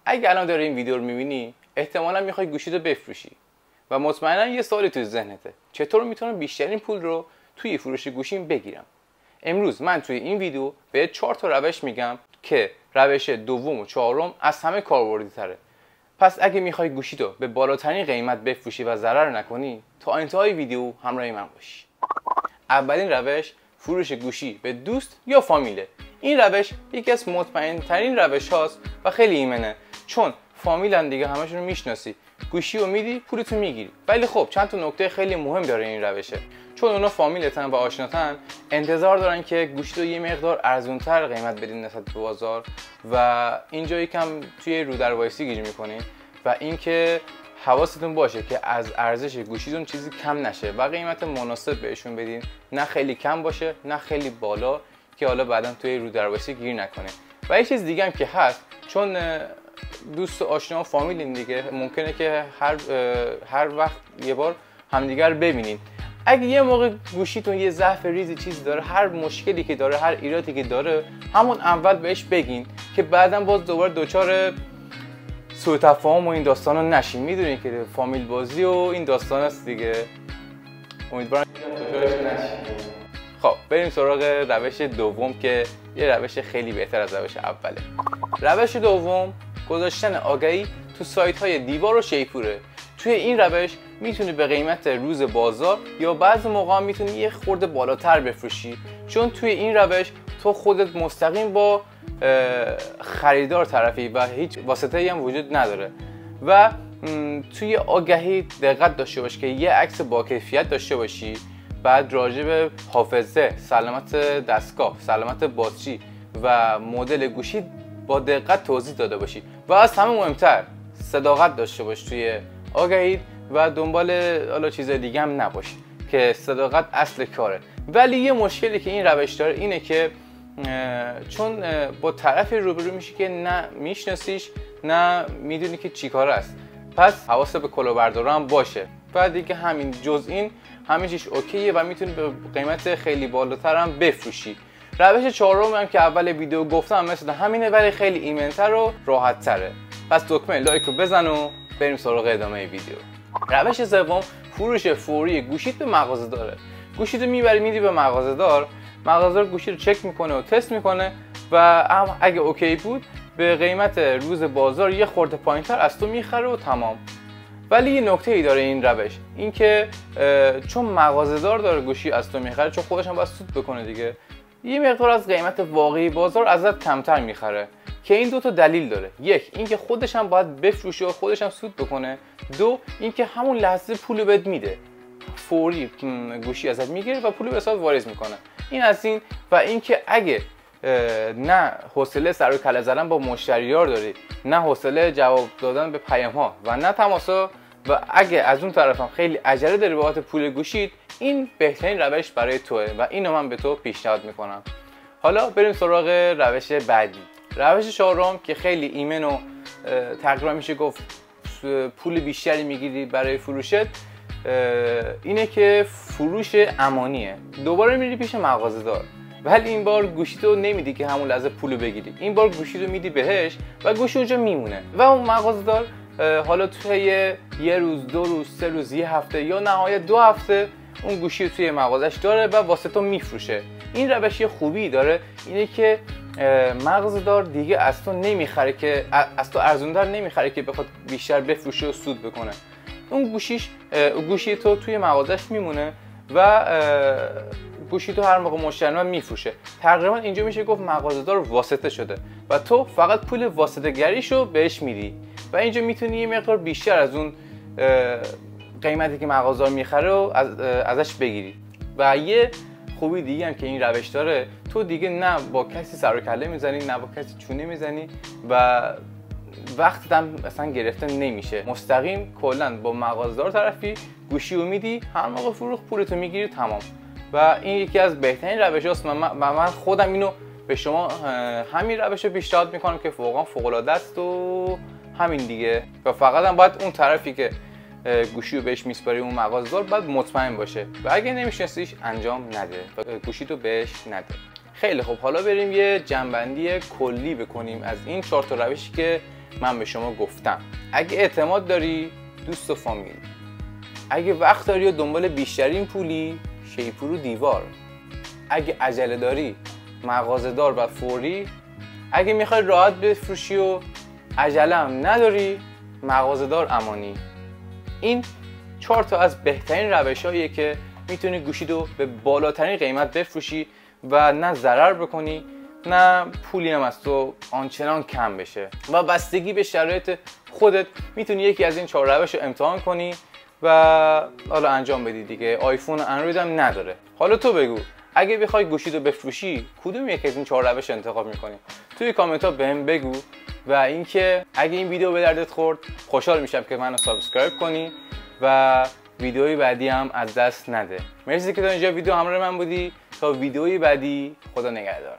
اگه الان داری این ویدیو رو میبینی احتمالا میخوای گوشیتو بفروشی و مطمئنا یه سوالی تو ذهنته: چطور میتونم بیشترین پول رو توی فروش گوشیم بگیرم؟ امروز من توی این ویدیو به 4 تا روش میگم که روش دوم و چهارم از همه کاربردی تره. پس اگه میخوای گوشیتو به بالاترین قیمت بفروشی و ضرر نکنی، تا انتهای ویدیو همراه من باش. اولین روش فروش گوشی به دوست یا فامیله. این روش یکی از مطمئن ترین روش هاست و خیلی ایمنه، چون فامیلن دیگه، همشون رو میشناسی، گوشی رو میدی پولتو میگیری. ولی خب چند تا نکته خیلی مهم داره این روشه، چون اونا فامیلتن و آشناتن، انتظار دارن که گوشی رو یه مقدار ارزونتر قیمت بدین نسبت به بازار و اینجا یکم توی رو در وایسی گیر میکنین و اینکه حواستون باشه که از ارزش گوشیتون چیزی کم نشه و قیمت مناسب بهشون بدین، نه خیلی کم باشه نه خیلی بالا که حالا بعداً توی رو در وایسی گیر نکنه. و یه چیز دیگه هم که هست، چون دوست و آشنا و فامیلین دیگه، ممکنه که هر وقت یه بار همدیگر رو ببینین. اگه یه موقع گوشیتون یه ضعف ریزی چیزی داره، هر مشکلی که داره، هر ایرادی که داره، همون اول بهش بگین که بعداً باز دوباره دچار سوء تفاهم و این داستانا نشین. میدونین که فامیل بازی و این داستان است دیگه. امیدوارم دچارش نشین. خب بریم سراغ روش دوم که یه روش خیلی بهتر از روش اوله. روش دوم گذاشتن آگهی تو سایت های دیوار و شیپوره. توی این روش میتونی به قیمت روز بازار یا بعضی موقع میتونی یه خورده بالاتر بفروشی، چون توی این روش تو خودت مستقیم با خریدار طرفی و هیچ واسطه‌ای هم وجود نداره. و توی آگهی دقت داشته باش که یه عکس با کیفیت داشته باشی، بعد راجع به حافظه، سلامت دستگاه، سلامت باتری و مدل گوشی با دقت توضیح داده باشی و از همه مهمتر صداقت داشته باش توی آگهی و دنبال حالا چیز دیگه هم نباشی که صداقت اصل کاره. ولی یه مشکلی که این روش داره اینه که چون با طرفی روبرو میشی که نه میشناسیش نه میدونی که چی کار است، پس حواست به کلاهبردارا هم باشه. و دیگه همین جز این همه چیش اوکیه و میتونی به قیمت خیلی بالاتر هم بفروشی. روش چهارم هم که اول ویدیو گفتم مثل همینه، ولی خیلی ایمن‌تر و راحت‌تره. پس دکمه لایک رو بزن و بریم سراغ ادامه ویدیو. روش سوم فروش فوری گوشیت به مغازه‌داره. گوشیتو میبری میدی به مغازه‌دار، مغازه‌دار گوشی رو چک میکنه و تست میکنه و اگه اوکی بود به قیمت روز بازار یه خورده پایینتر از تو میخره و تمام. ولی یه نکته ای داره این روش، این که چون مغازه‌دار داره گوشی از تو میخره، چون خودش هم باید سود بکنه دیگه، یه مقدار از قیمت واقعی بازار ازت کمتر میخره. که این دو تا دلیل داره: یک اینکه خودش هم باید بفروشه و خودش هم سود بکنه، دو اینکه همون لحظه پول بهت میده، فوری گوشی ازت میگیره و پول به حساب واریز میکنه. این از این. و اینکه اگه نه حوصله سر و کله زدن با مشتریار داری، نه حوصله جواب دادن به پیام ها و نه تماسا، و اگه از اون طرف هم خیلی عجله داری بابت پول گوشیت، این بهترین روش برای توه و اینو من به تو پیشنهاد میکنم. حالا بریم سراغ روش بعدی. روش چهارم که خیلی ایمن و تقریبا میشه گفت پول بیشتری میگیری برای فروشت، اینه که فروش امانیه. دوباره میری پیش مغازه‌دار، ولی این بار گوشیتو نمیدی که همون لحظه پولو بگیری، این بار گوشیتو میدی بهش و گوشی اونجا میمونه و اون مغازه‌دار حالا توی یه روز، 2 روز، 3 روز، یه هفته یا نهایت 2 هفته اون گوشی رو توی مغازش داره و واسه تو میفروشه. این روش یه خوبی داره، اینه که مغازه‌دار دیگه از تو نمیخره، که از تو ارزون‌تر نمیخره که بخواد بیشتر بفروشه و سود بکنه. اون گوشی تو توی مغازش میمونه و گوشی تو هر موقع مشتری میفروشه. تقریبا اینجا میشه گفت مغازه‌دار واسطه شده و تو فقط پول واسطه گریشو بهش میدی و اینجا میتونی یه مقدار بیشتر از اون قیمتی که مغازه‌دار میخره رو ازش بگیری. و یه خوبی دیگه هم که این روش داره، تو دیگه نه با کسی سر و کله میزنی نه با کسی چونه میزنی و وقتت هم اصلا گرفته نمیشه. مستقیم کلا با مغازه‌دار طرفی، گوشی رو میدی، هر موقع فروخت پولتو میگیری، تمام. و این یکی از بهترین روش‌هاست. من خودم اینو به شما همین روش رو پیشنهاد میکنم که واقعا فوق‌العاده است و همین دیگه. و فقط هم باید اون طرفی که گوشی رو بهش میسپاری، اون مغازه‌دار، باید مطمئن باشه و اگه نمیشناسیش انجام نده و گوشی تو بهش نده. خیلی خب، حالا بریم یه جنبندی کلی بکنیم از این 4 تا روشی که من به شما گفتم. اگه اعتماد داری دوست و فامیل، اگه وقت داری و دنبال بیشترین پولی شیپور و دیوار، اگه عجله داری مغازه‌دار و فوری، اگه میخوای راحت بفروشی و عجله هم نداری مغازه‌دار امانی. این 4 تا از بهترین روش‌هاییه که میتونی گوشی رو به بالاترین قیمت بفروشی و نه ضرر بکنی نه پولی هم از تو آنچنان کم بشه و بستگی به شرایط خودت میتونی یکی از این 4 روش رو امتحان کنی و حالا انجام بدی دیگه. آیفون و اندروید هم نداره. حالا تو بگو اگه بخوای گوشی رو بفروشی کدوم یکی از این 4 روش انتخاب میکنی؟ توی کامنت ها بهم بگو و اینکه اگه این ویدیو به دردت خورد خوشحال میشم که منو سابسکرایب کنی و ویدیوی بعدی هم از دست نده. مرسی که تا اینجا ویدیو همراه من بودی. تا ویدیوی بعدی خدا نگهدار.